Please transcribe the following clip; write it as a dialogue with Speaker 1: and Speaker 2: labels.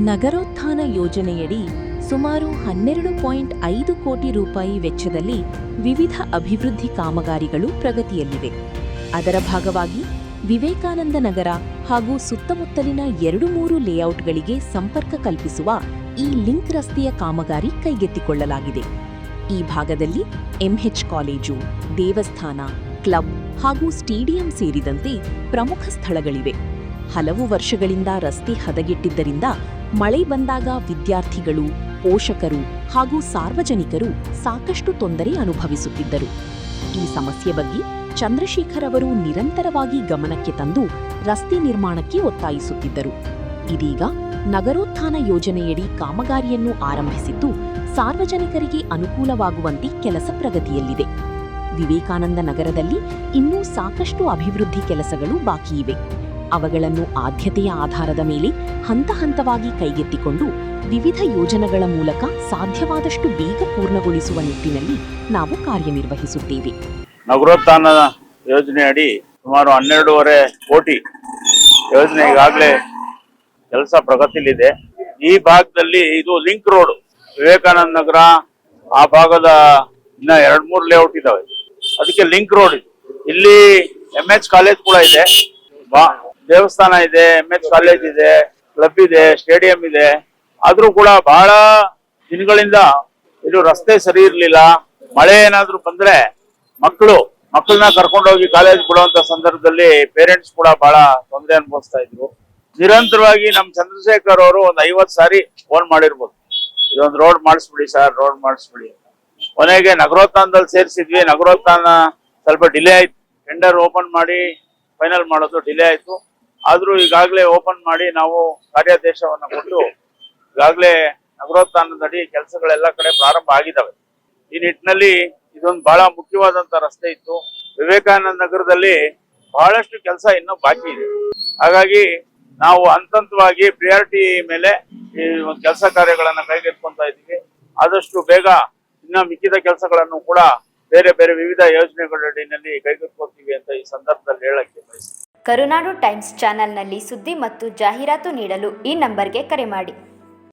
Speaker 1: ನಗರೋತ್ಥಾನ ಯೋಜನೆಯಡಿ ಸುಮಾರು 12.5 ಕೋಟಿ ರೂಪಾಯಿ ವೆಚ್ಚದಲ್ಲಿ ವಿವಿಧ ಅಭಿವೃದ್ಧಿ ಕಾಮಗಾರಿಗಳು ಪ್ರಗತಿಯಲ್ಲಿವೆ. ಅದರ ಭಾಗವಾಗಿ ವಿವೇಕಾನಂದ ನಗರ ಹಾಗೂ ಸುತ್ತಮುತ್ತಲಿನ 2-3 ಲೇಔಟ್ಗಳಿಗೆ ಸಂಪರ್ಕ ಕಲ್ಪಿಸುವ ಈ ಲಿಂಕ್ ರಸ್ತೆಯ ಕಾಮಗಾರಿ ಕೈಗೆತ್ತಿಕೊಳ್ಳಲಾಗಿದೆ. ಈ ಭಾಗದಲ್ಲಿ ಎಂಎಚ್ ಕಾಲೇಜು, ದೇವಸ್ಥಾನ, ಕ್ಲಬ್ ಹಾಗೂ ಸ್ಟೇಡಿಯಂ ಸೇರಿದಂತೆ ಪ್ರಮುಖ ಸ್ಥಳಗಳಿವೆ. ಹಲವು ವರ್ಷಗಳಿಂದ ರಸ್ತೆ ಹದಗೆಟ್ಟಿದ್ದರಿಂದ ಮಳೆ ಬಂದಾಗ ವಿದ್ಯಾರ್ಥಿಗಳು, ಪೋಷಕರು ಹಾಗೂ ಸಾರ್ವಜನಿಕರು ಸಾಕಷ್ಟು ತೊಂದರೆ ಅನುಭವಿಸುತ್ತಿದ್ದರು. ಈ ಸಮಸ್ಯೆ ಬಗ್ಗೆ ಚಂದ್ರಶೇಖರ್ ಅವರು ನಿರಂತರವಾಗಿ ಗಮನಕ್ಕೆ ತಂದು ರಸ್ತೆ ನಿರ್ಮಾಣಕ್ಕೆ ಒತ್ತಾಯಿಸುತ್ತಿದ್ದರು. ಇದೀಗ ನಗರೋತ್ಥಾನ ಯೋಜನೆಯಡಿ ಕಾಮಗಾರಿಯನ್ನು ಆರಂಭಿಸಿದ್ದು ಸಾರ್ವಜನಿಕರಿಗೆ ಅನುಕೂಲವಾಗುವಂತೆ ಕೆಲಸ ಪ್ರಗತಿಯಲ್ಲಿದೆ. ವಿವೇಕಾನಂದ ನಗರದಲ್ಲಿ ಇನ್ನೂ ಸಾಕಷ್ಟು ಅಭಿವೃದ್ಧಿ ಕೆಲಸಗಳು ಬಾಕಿಯಿವೆ. ಅವುಗಳನ್ನು ಆದ್ಯತೆಯ ಆಧಾರದ ಮೇಲೆ ಹಂತ ಹಂತವಾಗಿ ಕೈಗೆತ್ತಿಕೊಂಡು ವಿವಿಧ ಯೋಜನೆಗಳ ಮೂಲಕ ಸಾಧ್ಯವಾದಷ್ಟು ಬೇಗ ಪೂರ್ಣಗೊಳಿಸುವ ನಿಟ್ಟಿನಲ್ಲಿ ನಾವು ಕಾರ್ಯನಿರ್ವಹಿಸುತ್ತೇವೆ.
Speaker 2: ನಗರೋತ್ಥಾನ ಯೋಜನೆಯಡಿ ಸುಮಾರು 12.5 ಕೋಟಿ ಯೋಜನೆ ಈಗಾಗಲೇ ಕೆಲಸ ಪ್ರಗತಿಯಲ್ಲಿದೆ. ಈ ಭಾಗದಲ್ಲಿ ಇದು ಲಿಂಕ್ ರೋಡ್, ವಿವೇಕಾನಂದ ನಗರ ಆ ಭಾಗದ ಇನ್ನ 2-3 ಲೇಔಟ್ ಇದಾವೆ, ಅದಕ್ಕೆ ಲಿಂಕ್ ರೋಡ್ ಇದೆ. ಇಲ್ಲಿ ಎಂಎಚ್ ಕಾಲೇಜ್ ಕೂಡ ಇದೆ, ದೇವಸ್ಥಾನ ಇದೆ, ಎಂಎಚ್ ಕಾಲೇಜ್ ಇದೆ, ಕ್ಲಬ್ ಇದೆ, ಸ್ಟೇಡಿಯಂ ಇದೆ. ಆದ್ರೂ ಕೂಡ ಬಹಳ ದಿನಗಳಿಂದ ಇದು ರಸ್ತೆ ಸರಿ ಇರ್ಲಿಲ್ಲ. ಮಳೆ ಏನಾದ್ರು ಬಂದ್ರೆ ಮಕ್ಕಳನ್ನ ಕರ್ಕೊಂಡೋಗಿ ಕಾಲೇಜ್ ಬಿಡುವಂತ ಸಂದರ್ಭದಲ್ಲಿ ಪೇರೆಂಟ್ಸ್ ಕೂಡ ಬಹಳ ತೊಂದರೆ ಅನುಭವಿಸ್ತಾ ಇದ್ರು. ನಿರಂತರವಾಗಿ ನಮ್ ಚಂದ್ರಶೇಖರ್ ಅವರು ಒಂದು 50 ಸಾರಿ ಫೋನ್ ಮಾಡಿರ್ಬೋದು, ಇದೊಂದು ರೋಡ್ ಮಾಡಿಸ್ಬಿಡಿ ಸರ್, ರೋಡ್ ಮಾಡಿಸ್ಬಿಡಿ. ಕೊನೆಗೆ ನಗರೋತ್ಥಾನದಲ್ಲಿ ಸೇರಿಸಿದ್ವಿ. ನಗರೋತ್ಥಾನ ಸ್ವಲ್ಪ ಡಿಲೇ ಆಯ್ತು, ಟೆಂಡರ್ ಓಪನ್ ಮಾಡಿ ಫೈನಲ್ ಮಾಡೋದು ಡಿಲೇ ಆಯ್ತು. ಆದ್ರೂ ಈಗಾಗಲೇ ಓಪನ್ ಮಾಡಿ ನಾವು ಕಾರ್ಯಾದೇಶವನ್ನ ಕೊಟ್ಟು ಈಗಾಗಲೇ ನಗರೋತ್ಥಾನದಡಿ ಕೆಲಸಗಳೆಲ್ಲ ಕಡೆ ಪ್ರಾರಂಭ ಆಗಿದ್ದಾವೆ. ಈ ನಿಟ್ಟಿನಲ್ಲಿ ಇದೊಂದು ಬಹಳ ಮುಖ್ಯವಾದಂತ ರಸ್ತೆ ಇತ್ತು. ವಿವೇಕಾನಂದ ನಗರದಲ್ಲಿ ಬಹಳಷ್ಟು ಕೆಲಸ ಇನ್ನೂ ಬಾಕಿ ಇದೆ. ಹಾಗಾಗಿ ನಾವು ಹಂತವಾಗಿ ಪ್ರಿಯಾರಿಟಿ ಮೇಲೆ ಈ ಒಂದು ಕೆಲಸ ಕಾರ್ಯಗಳನ್ನ ಕೈಗೆತ್ತಿಕೊಂತಾ ಇದ್ದೀವಿ. ಆದಷ್ಟು ಬೇಗ ಇನ್ನ ಮಿಕ್ಕಿದ ಕೆಲಸಗಳನ್ನು ಕೂಡ ಬೇರೆ ಬೇರೆ ವಿವಿಧ ಯೋಜನೆಗಳಡಿನಲ್ಲಿ ಕೈಗೆತ್ತಿಕೊಳ್ತೀವಿ ಅಂತ ಈ ಸಂದರ್ಭದಲ್ಲಿ ಹೇಳಕ್ಕೆ ಬಯಸ್ತೀನಿ.
Speaker 3: ಕರುನಾಡು ಟೈಮ್ಸ್ ಚಾನೆಲ್ನಲ್ಲಿ ಸುದ್ದಿ ಮತ್ತು ಜಾಹೀರಾತು ನೀಡಲು ಈ ನಂಬರ್ಗೆ ಕರೆ ಮಾಡಿ.